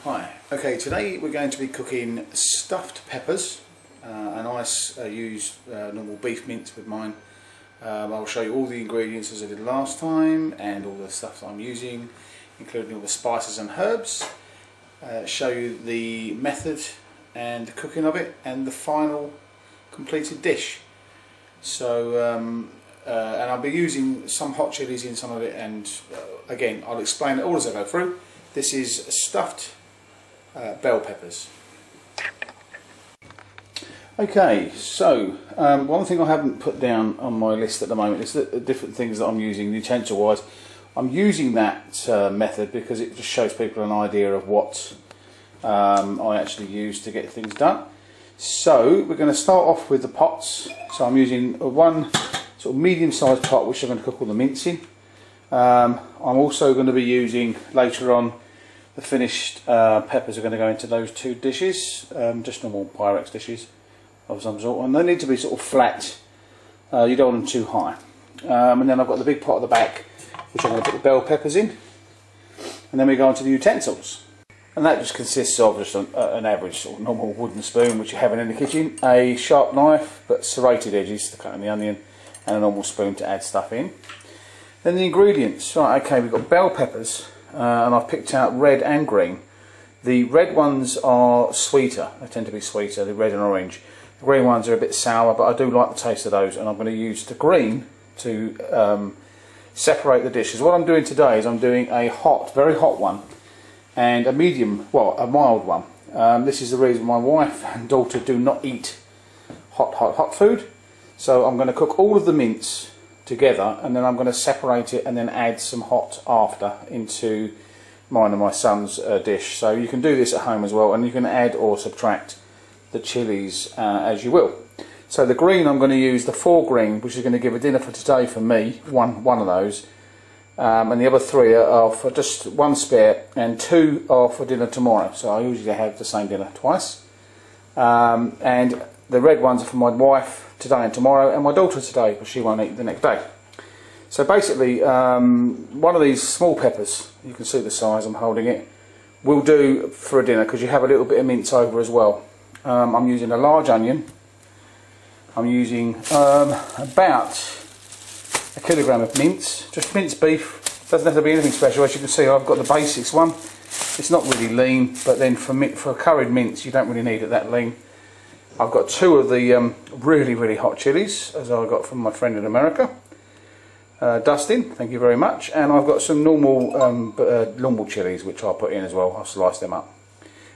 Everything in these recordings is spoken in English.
Hi, okay, today we're going to be cooking stuffed peppers and I use normal beef mince with mine. I'll show you all the ingredients as I did last time and all the stuff that I'm using, including all the spices and herbs. Show you the method and the cooking of it and the final completed dish. So and I'll be using some hot chilies in some of it, and again I'll explain it all as I go through. This is stuffed bell peppers. Okay, so one thing I haven't put down on my list at the moment is the different things that I'm using utensil wise. I'm using that method because it just shows people an idea of what I actually use to get things done. So we're going to start off with the pots. So I'm using one sort of medium-sized pot which I'm going to cook all the mince in. I'm also going to be using later on the finished peppers are going to go into those two dishes, just normal Pyrex dishes of some sort, and they need to be sort of flat. You don't want them too high. And then I've got the big pot at the back which I'm going to put the bell peppers in, and then we go on to the utensils, and that just consists of just an average sort of normal wooden spoon which you have in the kitchen, a sharp knife but serrated edges to cut in the onion, and a normal spoon to add stuff in. Then the ingredients. Right, okay, we've got bell peppers. And I've picked out red and green. The red ones are sweeter, they tend to be sweeter, the red and orange. The green ones are a bit sour, but I do like the taste of those, and I'm going to use the green to separate the dishes. What I'm doing today is I'm doing a hot, very hot one, and a medium, well, a mild one. This is the reason my wife and daughter do not eat hot food. So I'm going to cook all of the mince together, and then I'm going to separate it and then add some hot after into mine and my son's dish. So you can do this at home as well, and you can add or subtract the chilies as you will. So the green, I'm going to use the 4 green, which is going to give a dinner for today for me, one of those, and the other 3 are for just 1 spare, and 2 are for dinner tomorrow. So I usually have the same dinner twice. And the red ones are for my wife today and tomorrow, and my daughter today, but she won't eat the next day. So basically, one of these small peppers, you can see the size I'm holding it, will do for a dinner because you have a little bit of mince over as well. I'm using a large onion. I'm using about 1 kilogram of mince, just minced beef. Doesn't have to be anything special. As you can see, I've got the basics one. It's not really lean, but then for a curried mince, you don't really need it that lean. I've got 2 of the really hot chilies, as I got from my friend in America, Dustin, thank you very much. And I've got some normal chilies which I'll put in as well. I'll slice them up.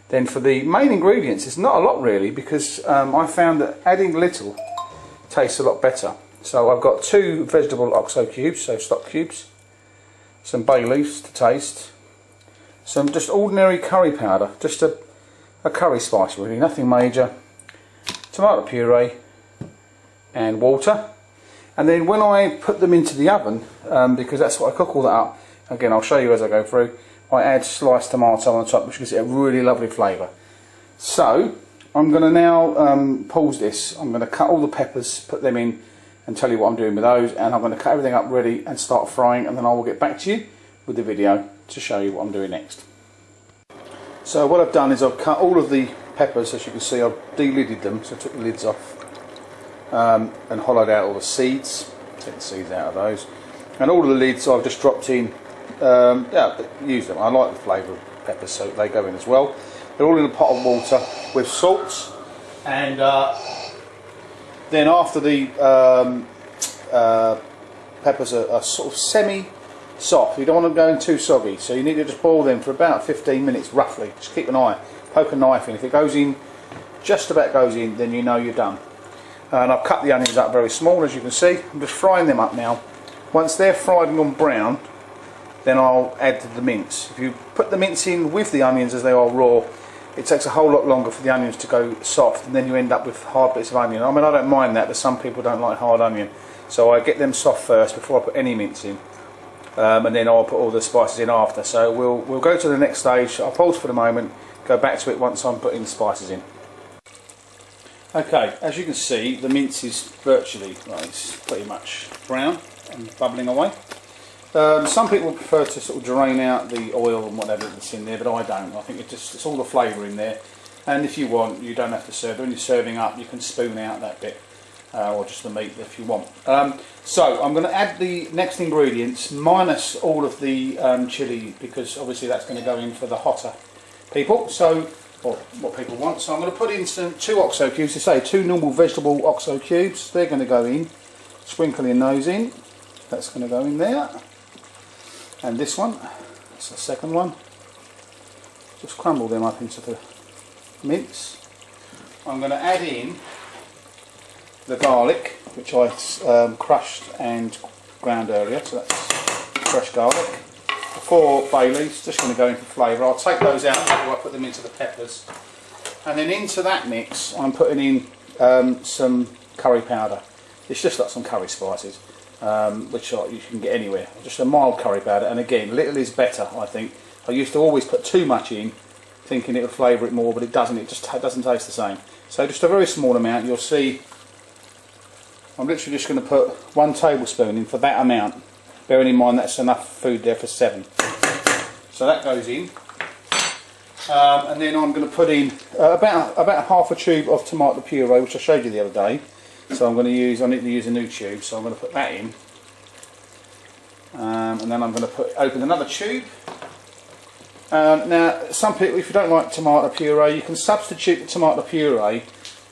Then for the main ingredients, it's not a lot really, because I found that adding little tastes a lot better. So I've got 2 vegetable oxo cubes, so stock cubes, some bay leaves to taste, some just ordinary curry powder, just a curry spice really, nothing major, tomato puree and water. And then when I put them into the oven, because that's what I cook all that up, again I'll show you as I go through, I add sliced tomato on the top, which gives it a really lovely flavour. So I'm going to now pause this. I'm going to cut all the peppers, put them in, and tell you what I'm doing with those, and I'm going to cut everything up ready and start frying, and then I will get back to you with the video to show you what I'm doing next. So what I've done is I've cut all of the peppers. As you can see, I've de-lidded them, so I took the lids off and hollowed out all the seeds. Take the seeds out of those, and all of the lids I've just dropped in. Yeah, but use them. I like the flavour of peppers, so they go in as well. They're all in a pot of water with salt, and then after the peppers are sort of semi-soft, you don't want them going too soggy, so you need to just boil them for about 15 minutes roughly. Just keep an eye. Poke a knife in. If it goes in, just about goes in, then you know you're done. And I've cut the onions up very small, as you can see. I'm just frying them up now. Once they're fried and gone brown, then I'll add the mince. If you put the mince in with the onions as they are raw, it takes a whole lot longer for the onions to go soft, and then you end up with hard bits of onion. I mean, I don't mind that, but some people don't like hard onion. So I get them soft first before I put any mince in. And then I'll put all the spices in after. So we'll go to the next stage. I'll pause for the moment, go back to it once I'm putting the spices in. Okay, as you can see, the mince is virtually, well, it's pretty much brown and bubbling away. Some people prefer to sort of drain out the oil and whatever that's in there, but I don't. I think it's all the flavour in there. And if you want, you don't have to serve. When you're serving up, you can spoon out that bit, or just the meat if you want. So I'm going to add the next ingredients minus all of the chilli, because obviously that's going to go in for the hotter people. So, or what people want. So I'm going to put in two OXO cubes. To say 2 normal vegetable OXO cubes. They're going to go in. Sprinkling those in. That's going to go in there. And this one, that's the second one. Just crumble them up into the mince. I'm going to add in the garlic, which I crushed and ground earlier, so that's fresh garlic. The 4 bay leaves, just going to go in for flavour. I'll take those out before I put them into the peppers. And then into that mix, I'm putting in some curry powder. It's just like some curry spices. Which you can get anywhere, just a mild curry powder, and again, little is better. I think I used to always put too much in, thinking it would flavour it more, but it doesn't. It just doesn't taste the same. So just a very small amount. You'll see. I'm literally just going to put 1 tablespoon in for that amount. Bearing in mind that's enough food there for 7. So that goes in, and then I'm going to put in about half a tube of tomato puree, which I showed you the other day. So I need to use a new tube, so I'm going to put that in. And then I'm going to open another tube. Now, some people, if you don't like tomato puree, you can substitute the tomato puree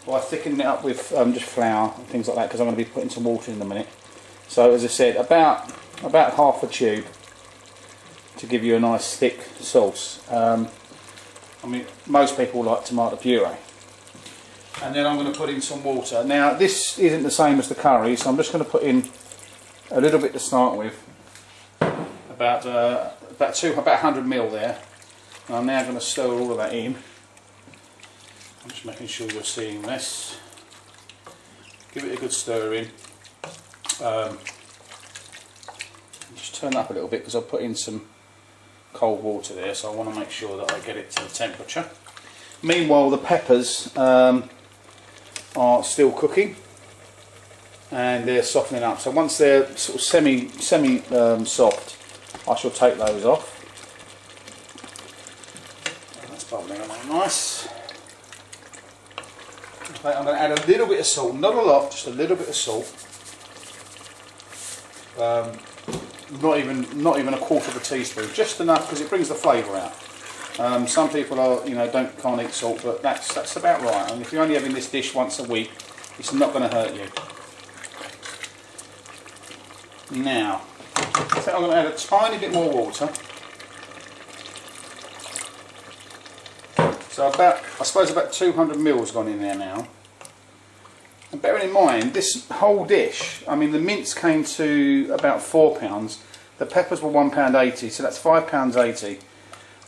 by thickening it up with just flour and things like that, because I'm going to be putting some water in a minute. So as I said, about half a tube to give you a nice thick sauce. I mean, most people like tomato puree. And then I'm going to put in some water. Now this isn't the same as the curry, so I'm just going to put in a little bit to start with, about 100 ml there. And I'm now going to stir all of that in. I'm just making sure you're seeing this. Give it a good stir in. Just turn it up a little bit because I've put in some cold water there, so I want to make sure that I get it to the temperature. Meanwhile, the peppers are still cooking and they're softening up, so once they're sort of semi soft, I shall take those off. That's bubbling along nice. Okay, I'm going to add a little bit of salt, not a lot, just a little bit of salt. Not even a quarter of a teaspoon, just enough because it brings the flavour out. Some people are, can't eat salt, but that's about right. And if you're only having this dish once a week, it's not going to hurt you. Now, I think I'm going to add a tiny bit more water. So I suppose about 200 ml has gone in there now. And bearing in mind, this whole dish, I mean, the mince came to about £4. The peppers were £1.80, so that's £5.80.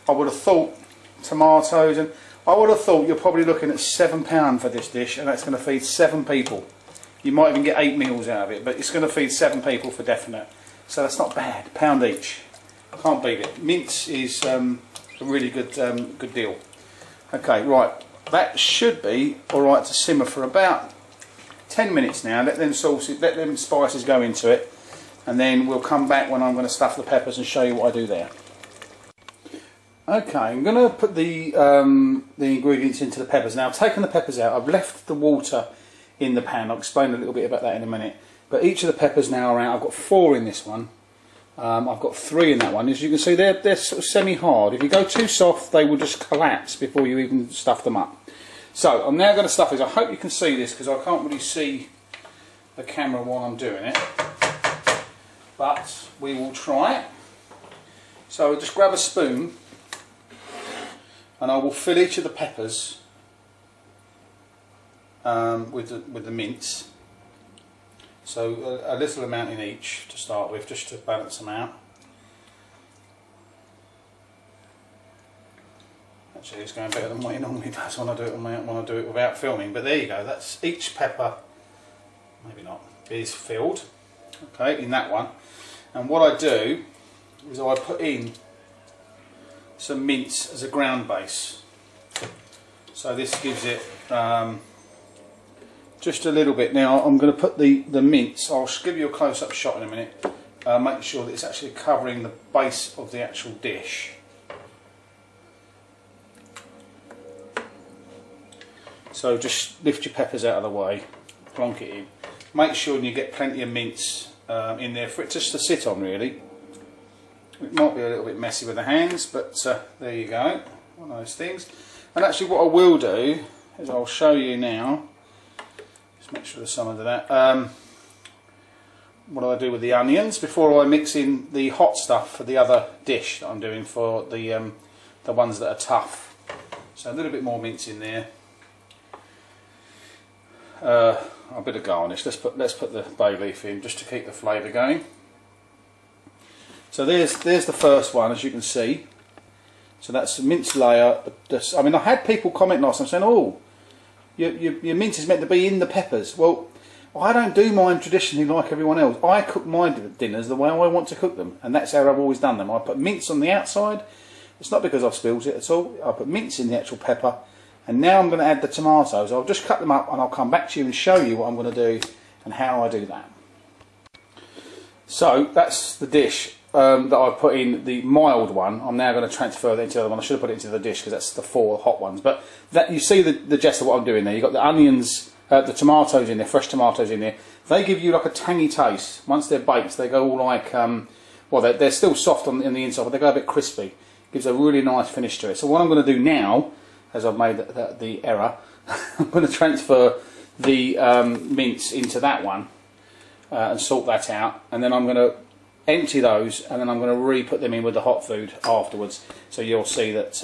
I would have thought tomatoes, and I would have thought you're probably looking at £7 for this dish, and that's going to feed 7 people. You might even get 8 meals out of it, but it's going to feed 7 people for definite. So that's not bad. £1 each. Can't beat it. Mince is a really good deal. Okay, right. That should be all right to simmer for about 10 minutes now. Let them spices go into it, and then we'll come back when I'm going to stuff the peppers and show you what I do there. Okay, I'm going to put the ingredients into the peppers. Now I've taken the peppers out, I've left the water in the pan. I'll explain a little bit about that in a minute. But each of the peppers now are out. I've got 4 in this one. I've got 3 in that one. As you can see, they're sort of semi-hard. If you go too soft, they will just collapse before you even stuff them up. So I'm now going to stuff these. I hope you can see this because I can't really see the camera while I'm doing it. But we will try it. So I'll just grab a spoon and I will fill each of the peppers with the mince. So a little amount in each to start with, just to balance them out. Actually, it's going better than what it normally does when I do it without filming. But there you go. That's each pepper. Maybe not. Is filled. Okay, in that one. And what I do is I put in some mince as a ground base. So this gives it just a little bit. Now I'm going to put the mince, I'll give you a close-up shot in a minute, making sure that it's actually covering the base of the actual dish. So just lift your peppers out of the way, plonk it in. Make sure you get plenty of mince in there for it just to sit on, really. It might be a little bit messy with the hands, but there you go, one of those things. And actually what I will do is I'll show you now, just make sure there's some under that. What do I do with the onions before I mix in the hot stuff for the other dish that I'm doing for the ones that are tough. So a little bit more mince in there. A bit of garnish. Let's put the bay leaf in just to keep the flavour going. So there's the first one, as you can see. So that's the mince layer. I mean, I had people comment last time saying, "Oh, your mince is meant to be in the peppers." Well, I don't do mine traditionally like everyone else. I cook my dinners the way I want to cook them, and that's how I've always done them. I put mince on the outside. It's not because I've spilled it at all. I put mince in the actual pepper. And now I'm going to add the tomatoes. I'll just cut them up and I'll come back to you and show you what I'm going to do and how I do that. So that's the dish that I put in, the mild one. I'm now going to transfer that into the other one. I should have put it into the dish because that's the 4 hot ones. But that, you see the gist of what I'm doing there. You've got the onions, the tomatoes in there, fresh tomatoes in there. They give you like a tangy taste. Once they're baked, they go all like, well, they're still soft on the inside, but they go a bit crispy. Gives a really nice finish to it. So what I'm going to do now, as I've made the error, I'm going to transfer the mince into that one and sort that out, and then I'm going to empty those, and then I'm going to re-put them in with the hot food afterwards, so you'll see that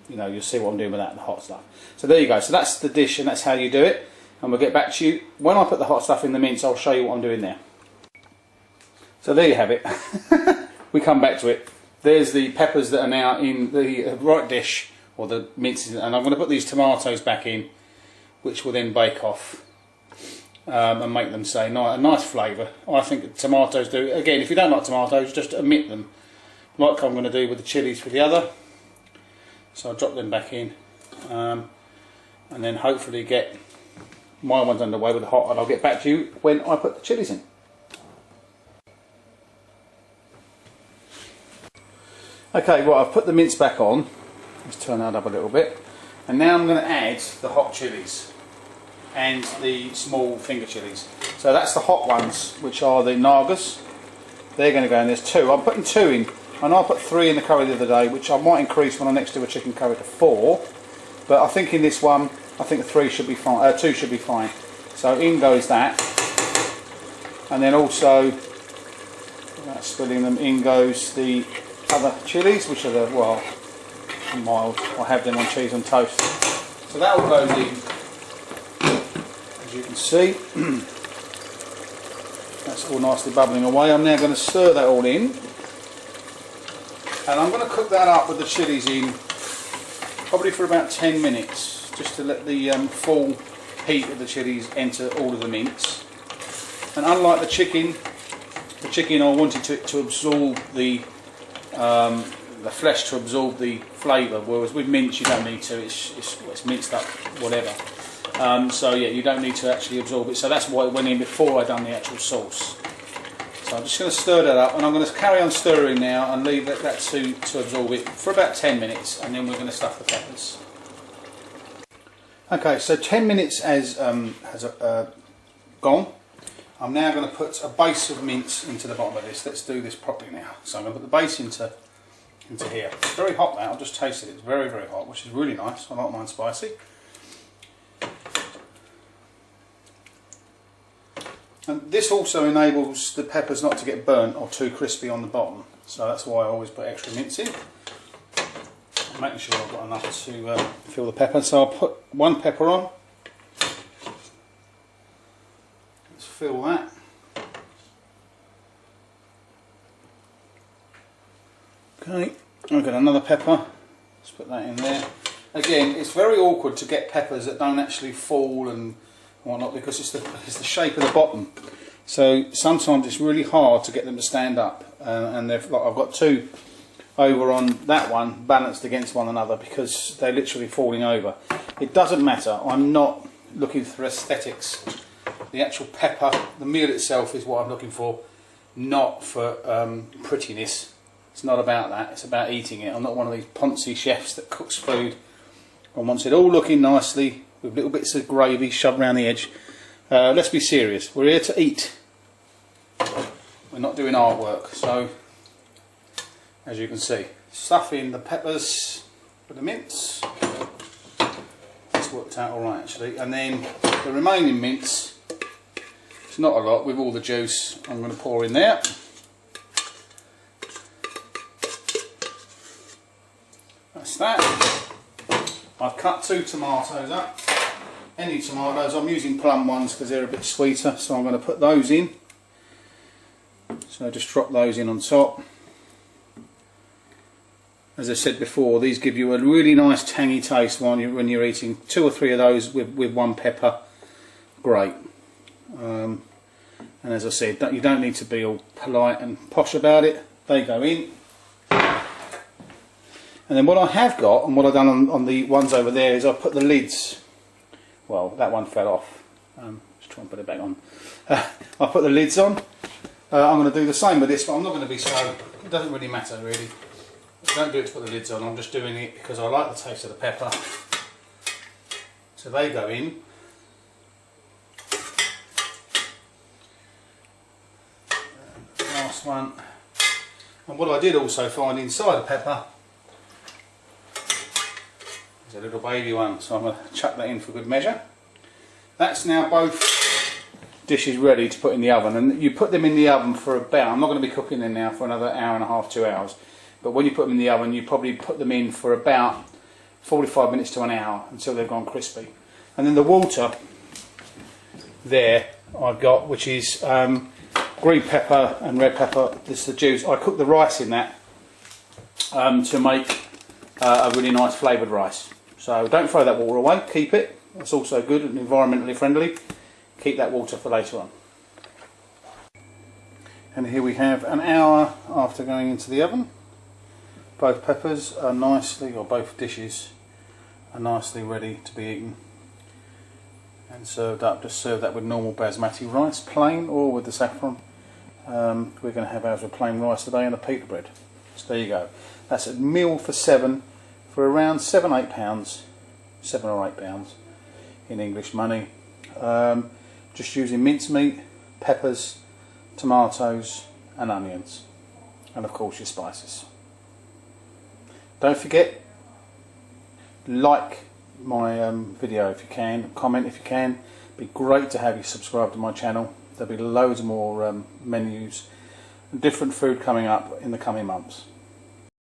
you know, you'll see what I'm doing with that and the hot stuff. So there you go. So that's the dish and that's how you do it, and we'll get back to you when I put the hot stuff in the mince. I'll show you what I'm doing there. So there you have it. We come back to it. There's the peppers that are now in the right dish, or the mince, and I'm going to put these tomatoes back in, which will then bake off and make them say a nice flavour. I think tomatoes do. Again, if you don't like tomatoes, just omit them, like I'm going to do with the chilies for the other. So I'll drop them back in, and then hopefully get my ones underway with the hot, and I'll get back to you when I put the chilies in. Okay, well, I've put the mince back on. Let's turn that up a little bit, and now I'm going to add the hot chilies and the small finger chilies. So that's the hot ones, which are the Nagas. They're going to go in. There's 2. I'm putting 2 in. I know I put 3 in the curry the other day, which I might increase when I next do a chicken curry to 4. But I think in this one, I think 3 should be fine. 2 should be fine. So in goes that, and then also, without spilling them, in goes the other chilies, which are the, well, mild. I have them on cheese and toast. So that all goes in, as you can see. That's all nicely bubbling away. I'm now going to stir that all in, and I'm going to cook that up with the chilies in probably for about 10 minutes, just to let the full heat of the chilies enter all of the mince. And unlike the chicken I wanted to absorb the flesh to absorb the flavour, whereas with mince you don't need to. It's minced up, whatever. So yeah, you don't need to actually absorb it. So that's why it went in before I done the actual sauce. So I'm just going to stir that up, and I'm going to carry on stirring now and leave that to absorb it for about 10 minutes, and then we're going to stuff the peppers. Okay, so 10 minutes has gone. I'm now going to put a base of mince into the bottom of this. Let's do this properly now. So I'm going to put the base into here. It's very hot now. I've just tasted it. It's very, very hot, which is really nice. I like mine spicy. And this also enables the peppers not to get burnt or too crispy on the bottom. So that's why I always put extra mince in. I'm making sure I've got enough to fill the pepper. So I'll put 1 pepper on. Let's fill that. Okay, I've got another pepper. Let's put that in there. Again, it's very awkward to get peppers that don't actually fall and whatnot, because it's the shape of the bottom. So sometimes it's really hard to get them to stand up, and like I've got 2 over on that one balanced against one another because they're literally falling over. It doesn't matter. I'm not looking for aesthetics. The actual pepper, the meal itself, is what I'm looking for, not for prettiness. It's not about that, it's about eating it. I'm not one of these poncy chefs that cooks food and wants it all looking nicely with little bits of gravy shoved around the edge. Let's be serious, we're here to eat. We're not doing artwork. So, as you can see, stuff in the peppers with the mince. It's worked out alright actually. And then the remaining mince, it's not a lot, with all the juice I'm going to pour in there. That's that. I've cut 2 tomatoes up. Any tomatoes, I'm using plum ones because they're a bit sweeter, so I'm going to put those in. So just drop those in on top. As I said before, these give you a really nice tangy taste when you're eating 2 or 3 of those with 1 pepper. Great. And as I said, you don't need to be all polite and posh about it. They go in. And then what I have got, and what I've done on the ones over there, is I've put the lids. Well, that one fell off. Just try and put it back on. I put the lids on. I'm going to do the same with this, but I'm not going to be so. It doesn't really matter, really. I don't do it to put the lids on. I'm just doing it because I like the taste of the pepper. So they go in. Last one. And what I did also find inside the pepper is a little baby one, so I'm going to chuck that in for good measure. That's now both dishes ready to put in the oven, and you put them in the oven for about, I'm not going to be cooking them now for another hour and a half, 2 hours, but when you put them in the oven you probably put them in for about 45 minutes to an hour until they've gone crispy. And then the water there I've got, which is green pepper and red pepper, this is the juice. I cook the rice in that to make a really nice flavoured rice. So don't throw that water away, keep it. It's also good and environmentally friendly. Keep that water for later on. And here we have an hour after going into the oven. Both peppers are nicely, or both dishes are nicely ready to be eaten and served up. Just serve that with normal basmati rice, plain or with the saffron. We're going to have ours with plain rice today and a pita bread. So there you go. That's a meal for 7 for around £7 or £8 in English money. Just using mincemeat, peppers, tomatoes and onions, and of course your spices. Don't forget, like my video if you can, comment if you can. It'd be great to have you subscribe to my channel. There'll be loads more menus and different food coming up in the coming months.